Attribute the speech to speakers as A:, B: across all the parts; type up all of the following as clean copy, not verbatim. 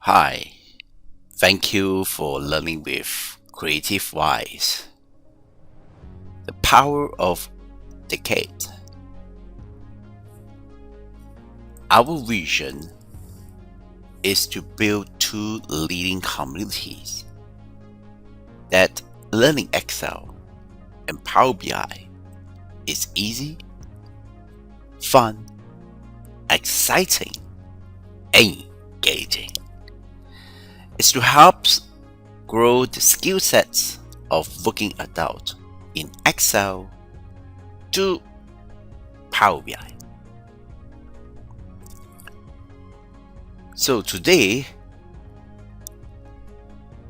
A: Hi, thank you for learning with Creative Wise. The power of decade. Our vision is to build two leading communities that learning Excel and Power BI is easy, fun, exciting, and engaging. It's to help grow the skill sets of working adult in Excel to Power BI. So today,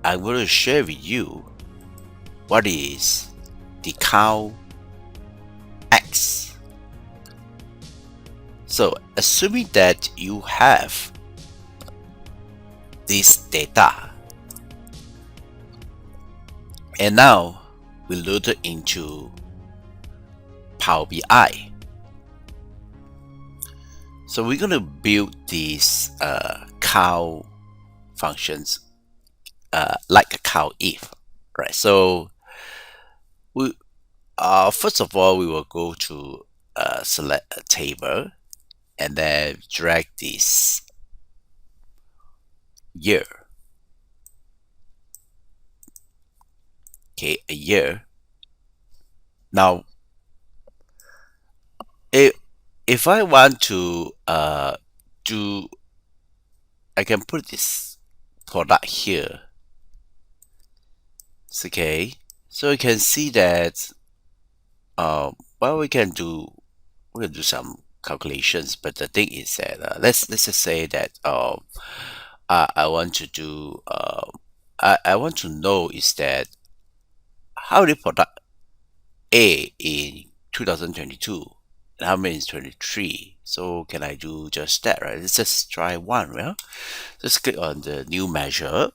A: I will share with you what is the COUNTX. So assuming that you have this data, and now we load it into Power BI. So we're going to build these cow functions like a cow if, right? So we first of all we will go to select a table and then drag this year. Okay, a year. Now, if I want to do, I can put this product here. It's okay. So you can see that well we can do some calculations, but the thing is that let's just say that I want to do I want to know is that how many product A in 2022 and how many is 23. So can I do just that, right? Let's just try one. Well, just click on the new measure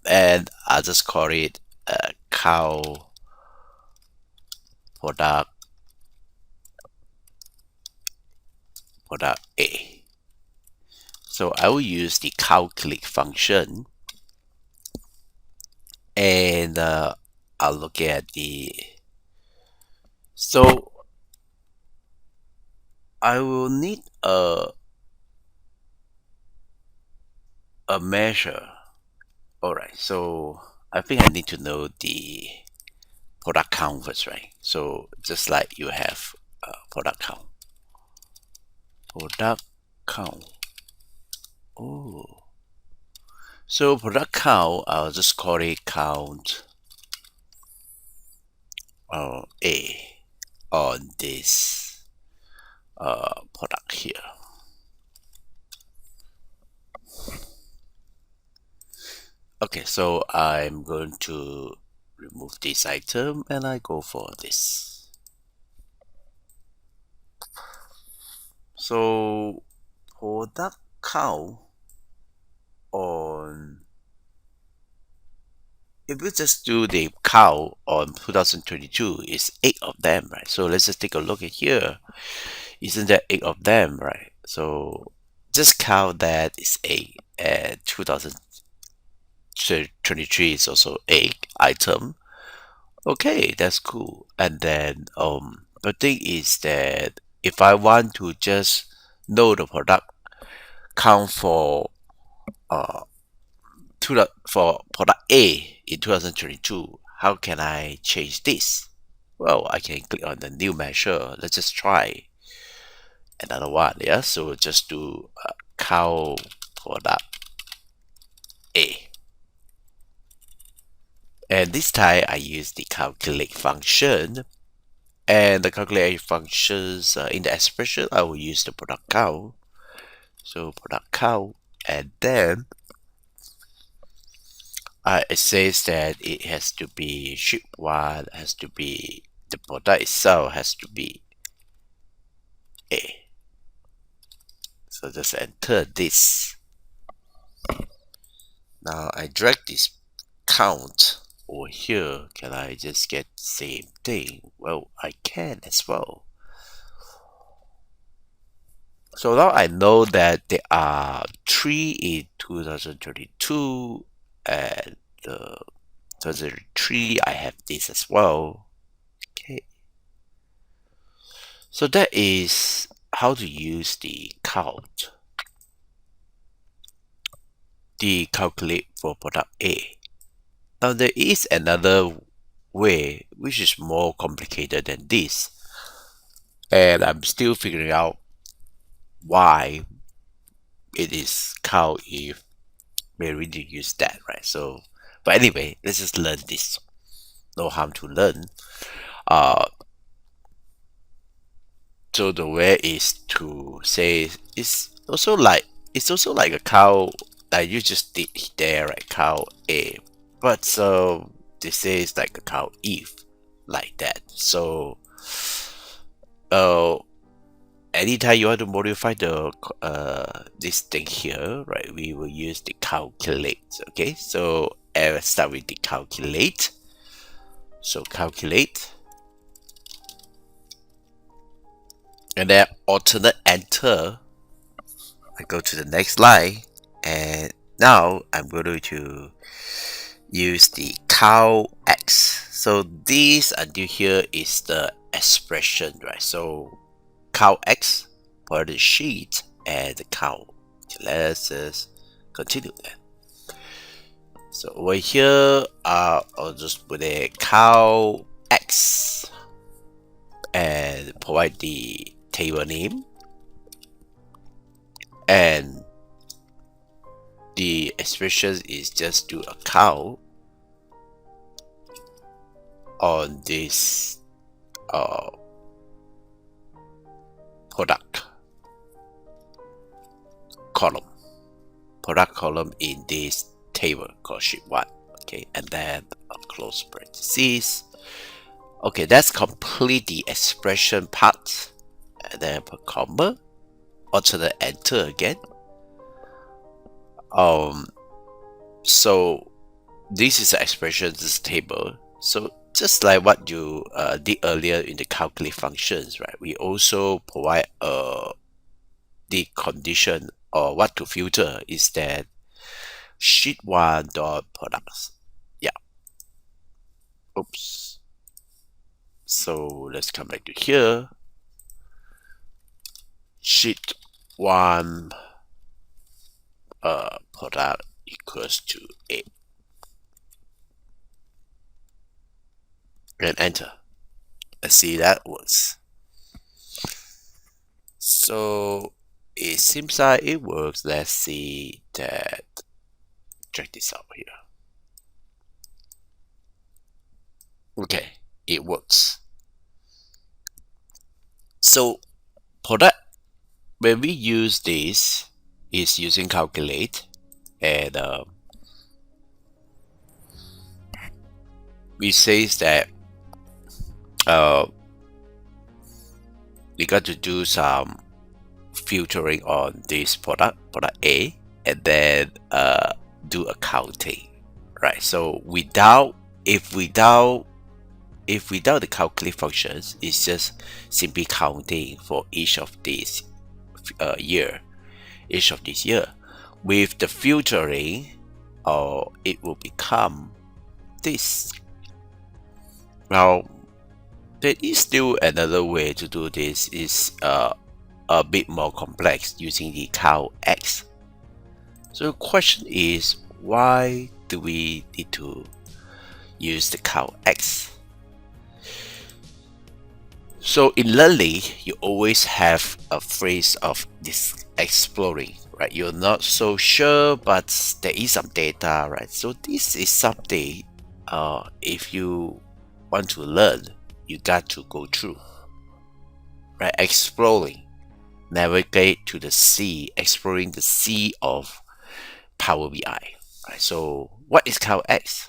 A: and I'll just call it cow product A. So I will use the calculate function and I'll look at the, so I will need a measure. Alright, so I think I need to know the product count first, right? So just like you have product count. Product count. Oh. So product count, I'll just call it count A on this product here. Okay, so I'm going to remove this item and I go for this. So product count on, if we just do the count on 2022, is 8 of them, right? So let's just take a look at here. Isn't that 8 of them, right? So just count that is 8 and 2023 is also 8 item. Okay, that's cool. And then the thing is that if I want to just know the product count for for product A in 2022, how can I change this? Well, I can click on the new measure. Let's just try another one. Yeah, so just do count product A. And this time I use the calculate function. And the calculate functions in the expression, I will use the product count. So product count, and then it says that it has to be ship one, has to be the product itself has to be A. So just enter this. Now I drag this count over here. Can I just get the same thing? Well, I can as well. So now I know that there are three in 2022 and 2003 I have this as well. Okay. So that is how to use the calculate for product A. Now there is another way which is more complicated than this, and I'm still figuring out why it is count if we really use that, right? So, but anyway, let's just learn this. No harm to learn. Uh, so the way is to say it's also like a cow that you just did there, right? Cow A, but so they say it's like a cow if like that. So, uh, anytime you want to modify the this thing here, right? We will use the calculate. Okay, so start with the calculate. So calculate, and then alternate enter. I go to the next line, and now I'm going to use the COUNTX. So this until here is the expression, right? So COUNTX for the sheet and the count. Okay, let's just continue then. So over here, I'll just put a COUNTX and provide the table name, and the expression is just to a count on this product column in this table called sheet 1. Okay, and then close parentheses. Okay, that's complete the expression part, and then put comma, alternate enter again. So this is the expression, this table. So just like what you did earlier in the calculate functions, right? We also provide the condition or what to filter is that sheet 1 dot products. Yeah. Oops. So let's come back to here. Sheet 1 product equals to A. And enter. Let's see that works. So it seems like it works. Let's see that. Check this out here. Okay, it works. So product, when we use this, is using calculate, and we says that we got to do some filtering on this product A, and then do accounting, right? So without the calculate functions, it's just simply counting for each of these year. With the filtering, it will become this. Now, there is still another way to do this. Is a bit more complex using the COUNTX. So the question is, why do we need to use the COUNTX? So in learning, you always have a phrase of this exploring, right? You're not so sure, but there is some data, right? So this is something, if you want to learn, you got to go through, right? Exploring, navigate to the sea, exploring the sea of Power BI, right? So what is COUNTX?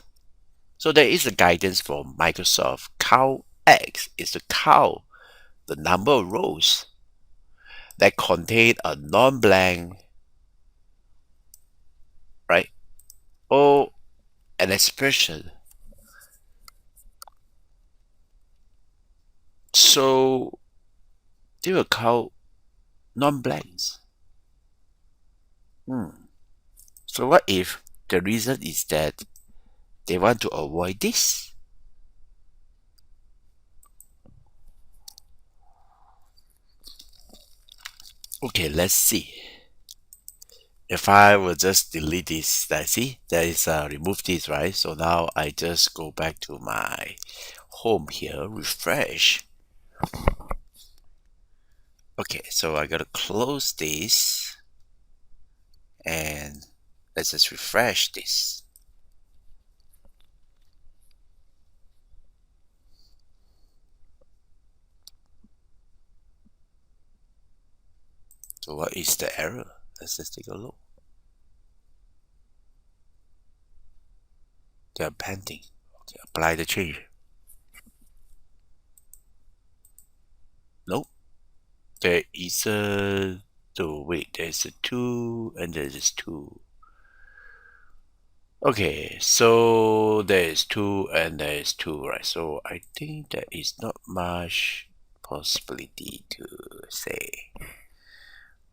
A: So there is a guidance from Microsoft. COUNTX is to count the number of rows that contain a non-blank, right, or an expression. So they will count non-blanks. So what if the reason is that they want to avoid this? Okay, let's see. If I will just delete this, see, there is remove this, right? So now I just go back to my home here, refresh. Okay, so I gotta close this and let's just refresh this. So what is the error? Let's just take a look. They are pending. Okay, apply the change. Nope. There is a wait, there's a 2 and there is 2. Okay, so there is 2 and there is 2, right? So I think there is not much possibility to say.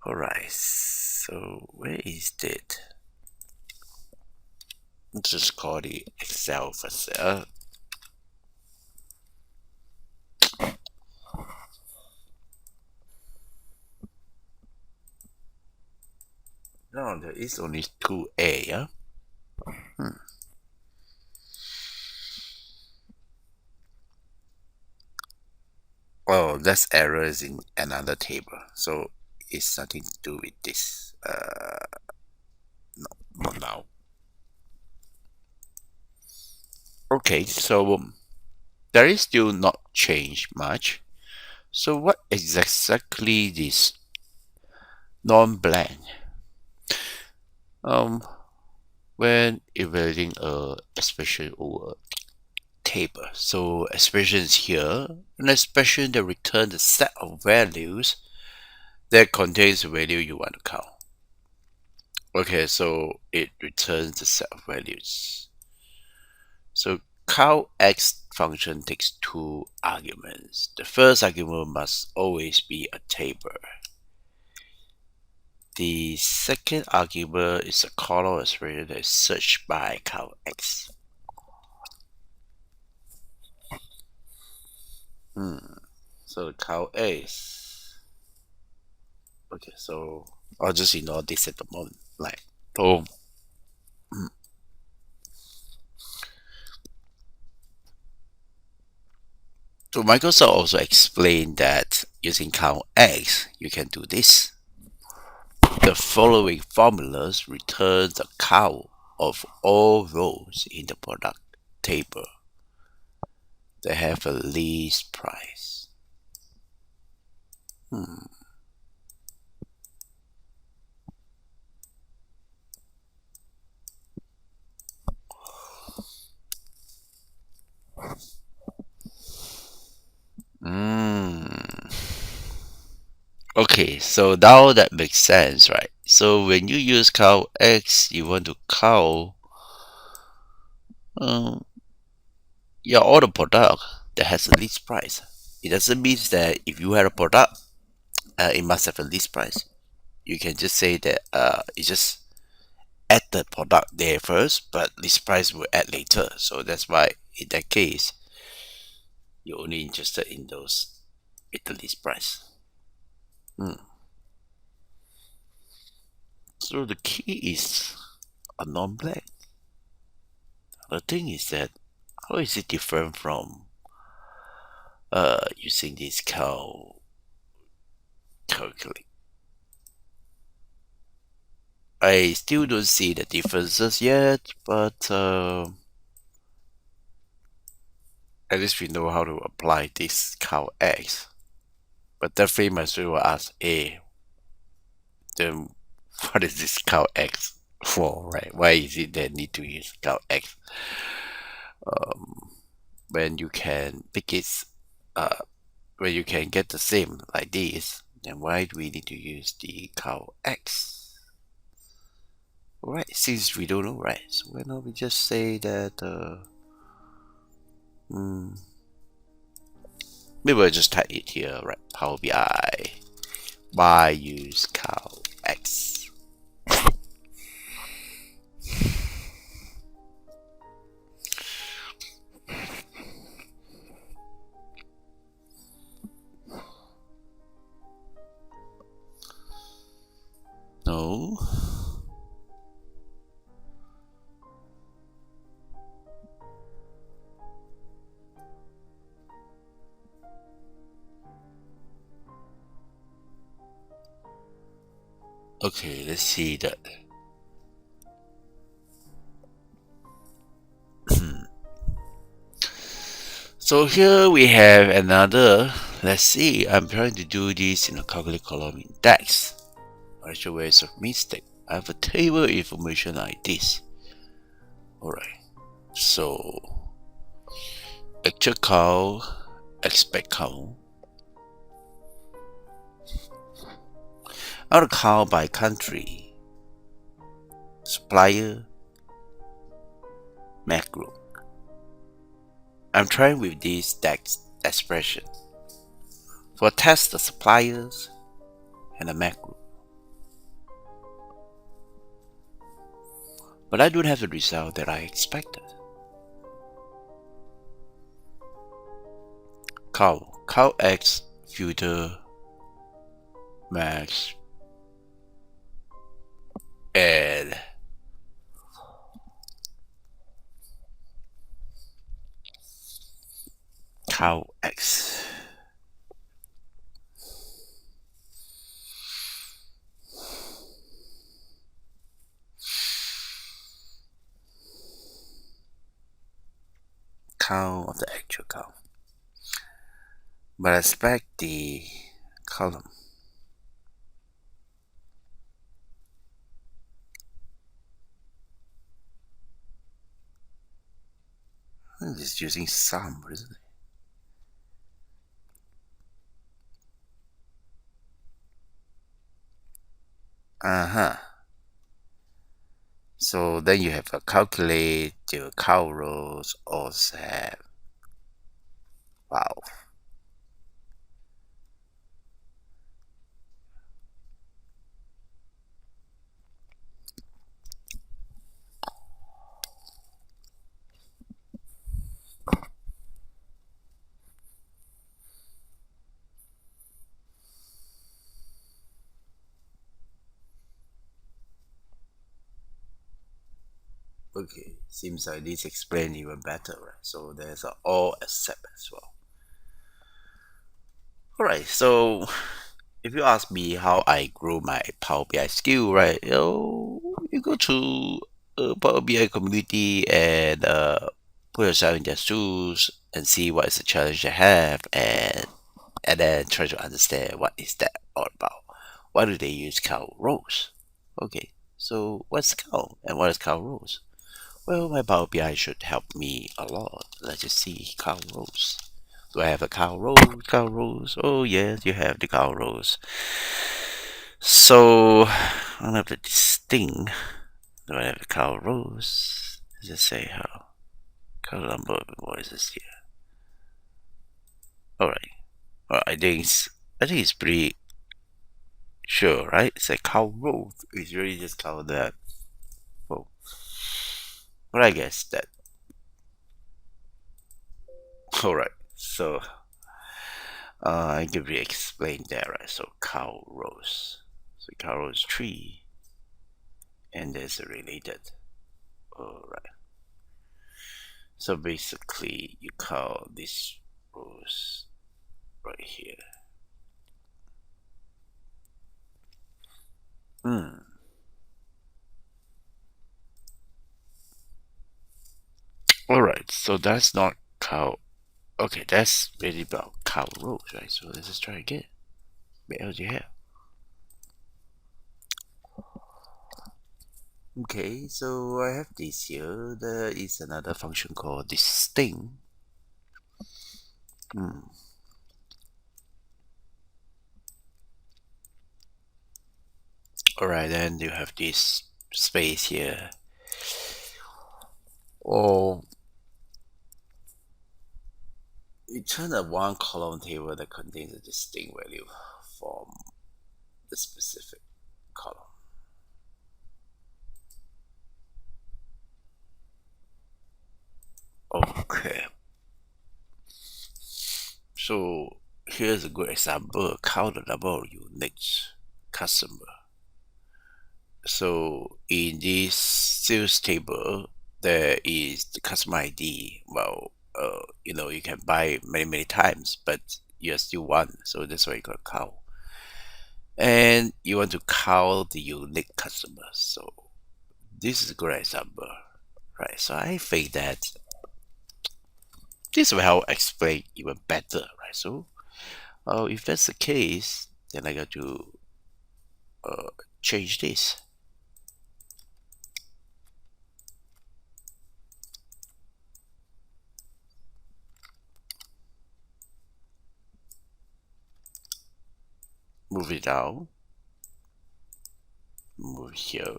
A: Alright, so where is it? Let's just call the Excel first. No, there is only 2A, yeah? Oh, that's errors in another table. So it's nothing to do with this. No, not now. Okay, so there is still not changed much. So what exactly this non-blank? Um, when evaluating a expression over table. So expression is here, an expression that returns a set of values that contains the value you want to count. Okay, so it returns the set of values. So COUNTX function takes two arguments. The first argument must always be a table. The second argument is a column expression that is searched by COUNTX. So COUNTX. Okay, so I'll just ignore this at the moment. Like, oh, so Microsoft also explained that using COUNTX, you can do this. The following formulas return the count of all rows in the product table that have a least price. Okay, so now that makes sense, right? So when you use count X, you want to count um, your order product that has a least price. It doesn't mean that if you have a product, it must have a least price. You can just say that it just add the product there first, but least price will add later. So that's why in that case, you're only interested in those with the least price. So the key is a non-black. The thing is that how is it different from using this calculate? I still don't see the differences yet, but at least we know how to apply this COUNTX. But definitely my student will ask, hey, then what is this COUNTX for, right? Why is it they need to use COUNTX when you can pick it, uh, when you can get the same like this? Then why do we need to use the COUNTX? Alright, since we don't know, right? So why not we just say that, maybe we'll just type it here, right? Power BI Why use COUNTX? No. Okay, let's see that. So here we have another. Let's see. I'm trying to do this in a calculate column index. Actual ways of mistake. I have a table information like this. Alright. So actual count, expect count. I'll count by country, supplier, macro. I'm trying with this text expression for test the suppliers and the macro. But I don't have the result that I expected. COUNTX filter max and COUNTX. Count of the actual count. But I expect the column. I'm just using sum, isn't it? Uh-huh. So then you have a calculate your count rows or have. Wow. Okay, seems like this explains even better, right? So there's a all except as well. Alright, so if you ask me how I grow my Power BI skill, right? You go to Power BI community and put yourself in their shoes and see what is the challenge they have, and then try to understand what is that all about. Why do they use count rows? Okay, so what's count and what is count rows? Well, my Power BI should help me a lot. Let's just see count rows. Do I have a cow rows? Cow rows? Oh yes, you have the cow rows. So I'll have to distinct. Do I have a cow rows? Let's just say how cow number. What is this here? All right. Well, I think it's pretty sure, right? It's a cow rows. It's really just cow that. Oh, but I guess that. All right. So I can really explain that, right? So cow rows. So cow rows tree, and there's a related. All right. So basically, you call this rows right here. Hmm. All right. So that's not cow. Okay, that's really about cow rows, right? So let's just try again. What else you have? Okay, so I have this here. There is another function called distinct. Hmm. All right, then you have this space here. Oh, you turn a one column table that contains a distinct value from the specific column. Okay, so here's a good example. Count the number of unique customer. So in this sales table, there is the customer ID. Well, you can buy many times, but you're still one. So that's why you got to count. And you want to count the unique customers. So this is a great example, right? So I think that this will help explain even better, right? So if that's the case, then I got to uh, change this. Move it down. Move here.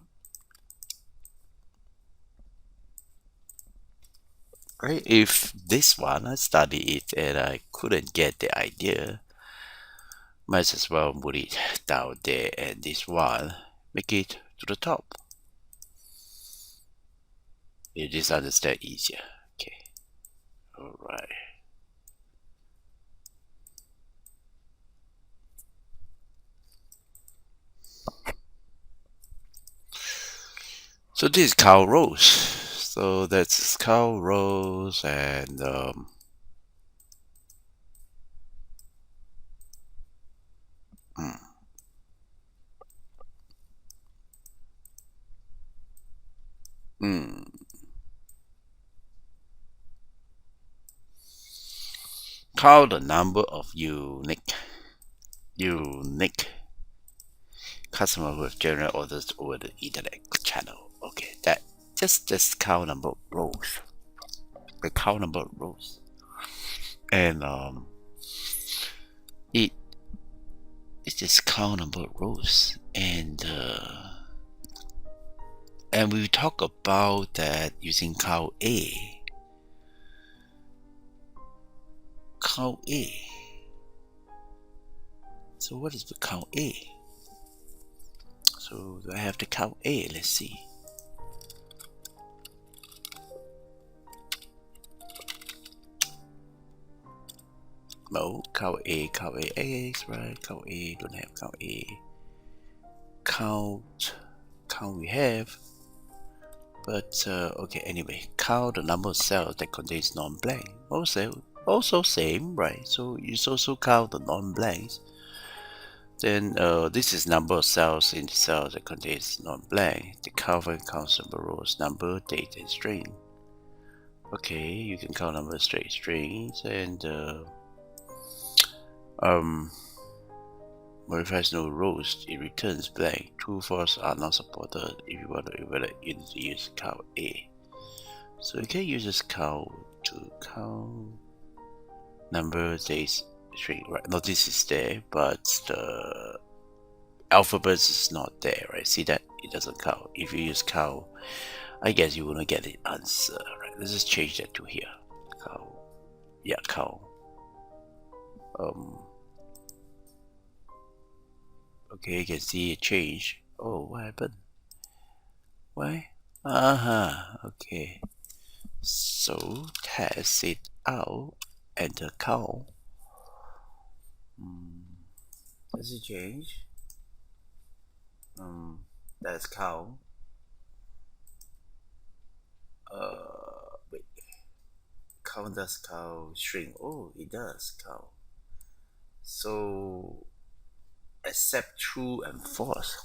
A: Right? If this one I study it and I couldn't get the idea, might as well put it down there, and this one make it to the top. You just understand easier. Okay. Alright. So this is cow rows. So that's cow rows and mm, mm. Count the number of unique customer who have generated orders over the internet channel. Okay, that just count number of rows. The count number of rows, and it it's just count number of rows, and we talk about that using count A. Count A. So what is the count A? So I have to count A. Let's see. No, count A, right? Count A, don't have count A. Count we have, but okay. Anyway, count the number of cells that contains non-blank. Also same, right? So you also count the non-blanks. Then this is number of cells in the cell that contains non-blank. The cover counts number rows, number, date, and string. Okay, you can count number of straight strings and modifies no rows. It returns blank. True, false are not supported if you want to use count A. So you can use this count to count number, days, string. Right? No, this is there, but the alphabet is not there. Right? See that it doesn't count. If you use count, I guess you wouldn't get the answer. Right? Let's just change that to here. Count. Yeah, count. Okay, you can see it change. Oh, what happened? Why? Okay. So test it out and the count. Does it change? That's count. Wait. Count does count string. Oh, it does count. So accept true and false.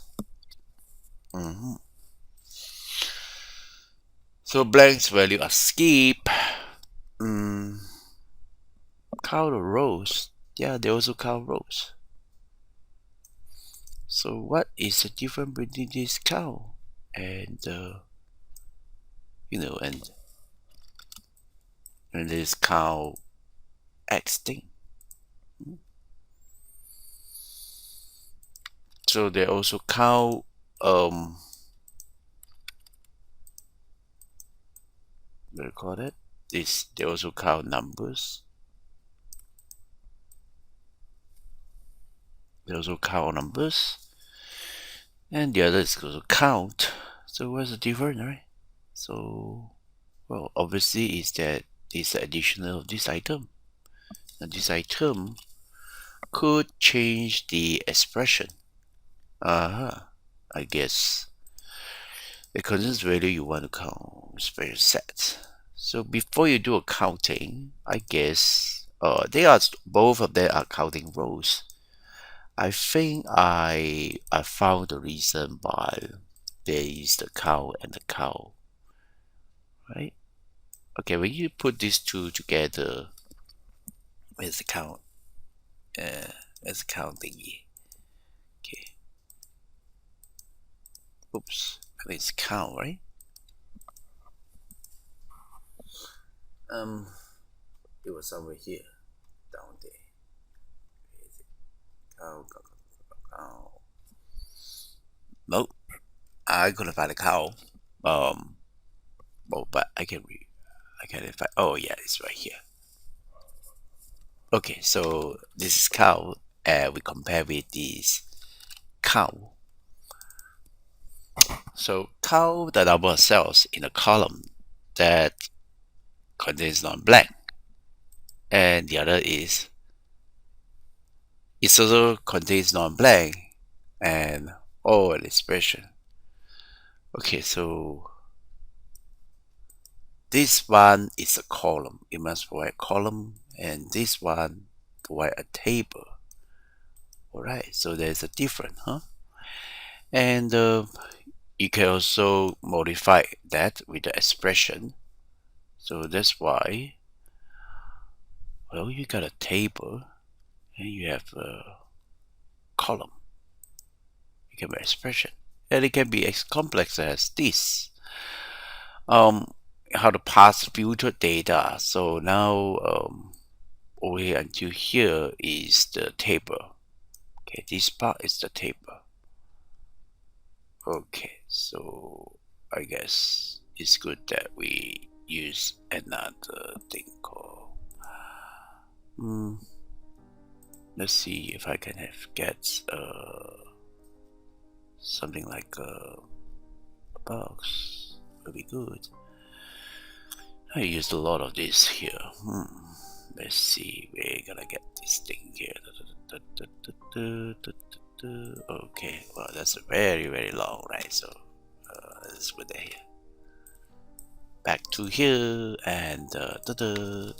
A: So blanks value are skip. Count the rows. Yeah, they also count rows. So what is the difference between this count and and this count X thing? So they also count what do you call it? This they also count numbers. They also count numbers. And the other is called count. So what's the difference, right? So, well, obviously is that this additional of this item. And this item could change the expression. Uh-huh. I guess the constant value you want to count special sets. So before you do a counting, I guess they are both of them are counting rows. I think I found the reason why there is the cow and the cow, right? Okay, when you put these two together, where's the count? Where's the count thingy? Okay, oops, I think it's cow, right? Um, it was somewhere here, down there. Where is it? Cow, cow, cow, cow. Nope, I couldn't find a cow. Um, well, but I can read. I can find. Oh yeah, it's right here. Okay, so this is cow, and we compare with this cow. So cow, the number of cells in a column that contains non-blank, and the other is it also contains non-blank and all an expression. Okay, so this one is a column. It must provide a column, and this one provide a table. All right, so there's a difference, huh? And you can also modify that with the expression. So that's why, well, you got a table and you have a column. You can have expression, and it can be as complex as this. Um, how to pass filter data. So now over here until here is the table. Okay, this part is the table. Okay, so I guess it's good that we use another thing called let's see if I can get something like a box will be good. I used a lot of this here. Let's see, we're gonna get this thing here. Okay, well that's a very long, right? So let's put that here. Back to here, and that's the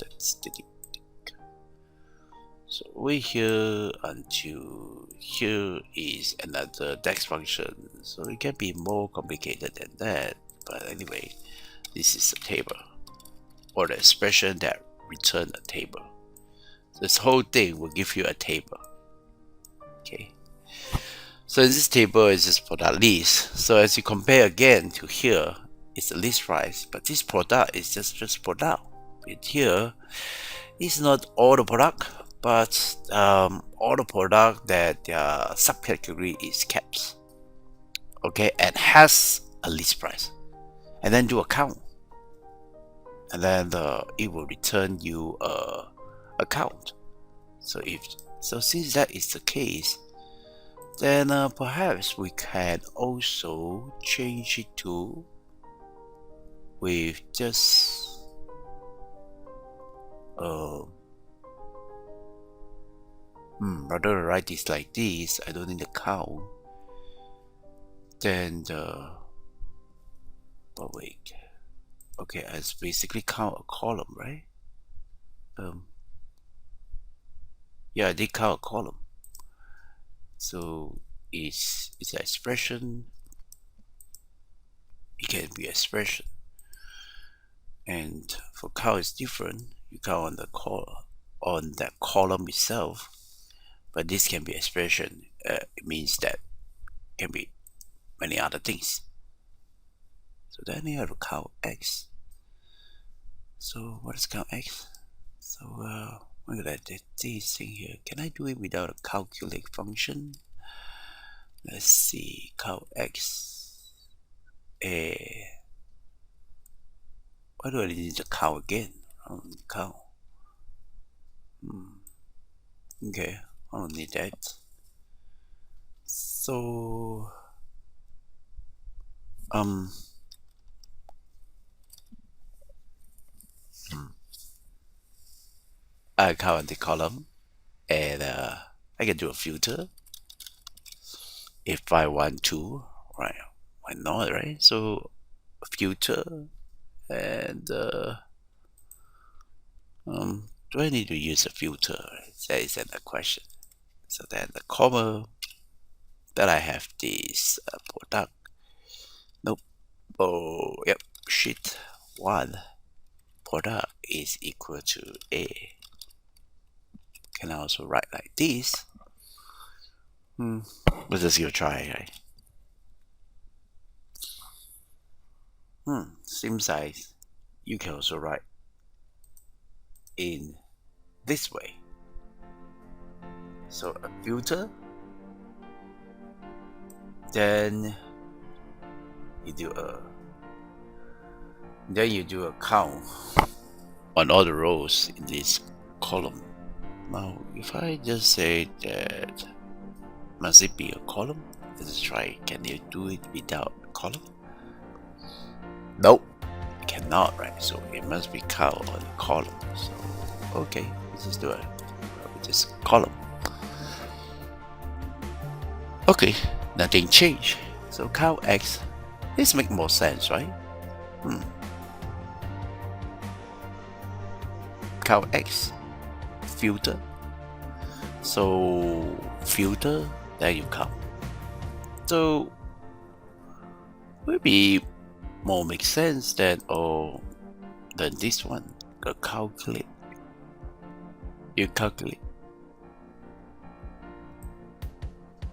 A: so over here until here is another DEX function. So it can be more complicated than that. But anyway, this is a table or the expression that return a table. This whole thing will give you a table. Okay. So this table is just product list. So as you compare again to here, it's a list price, but this product is just product. With here, it's not all the product, but all the product that their subcategory is kept. Okay, and has a list price, and then do a count, and then it will return you a count. So since that is the case, then perhaps we can also change it to with just rather than write this like this, I don't need a count. Then but wait, okay, I basically count a column, right? Yeah, I did count a column. So it's an expression. It can be expression, and for cow it's different. You count on the on that column itself, but this can be expression. It means that can be many other things. So then you have a count X. So what is count X? So look at that this thing here. Can I do it without a calculate function? Let's see, count X. Why do I need to count again? Count. Okay, I don't need that. So um I count the column, and I can do a filter if I want to, right? Why not, right? So filter, and do I need to use a filter? That is another question. So then the comma that I have this product. Nope. Oh, yep. Sheet one product is equal to A. Can I also write like this? Let's just give a try, right? Seems like you can also write in this way. So a filter, then you do a count on all the rows in this column. Now, if I just say that must it be a column? Let's try. Can you do it without a column? Nope, it cannot, right? So it must be count on a column. So okay, let's just do it with this column. Okay, nothing changed. So COUNTX, this makes more sense, right? COUNTX filter. So filter, there you come. So maybe more makes sense than this one. The calculate. You calculate.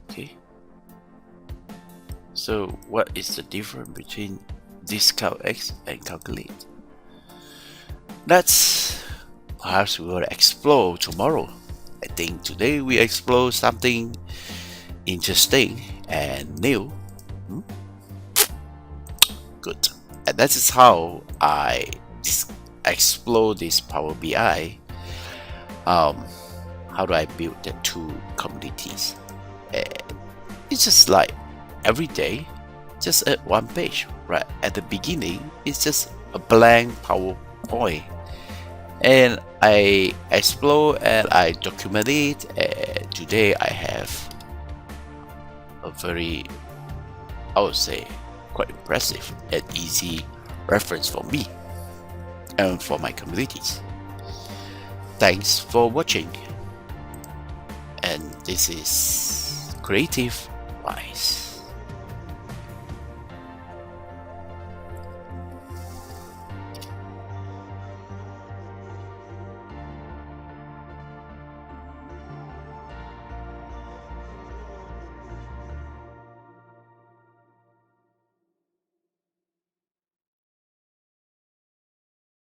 A: Okay. So what is the difference between this COUNTX and calculate? That's perhaps we will explore tomorrow. I think today we explore something interesting and new. Good. And that is how I explore this Power BI. How do I build the two communities? It's just like every day, just at one page. Right at the beginning, it's just a blank PowerPoint, and I explore and I document it. And today I have a very, I would say, quite impressive and easy reference for me and for my communities. Thanks for watching, and this is Creative Wise.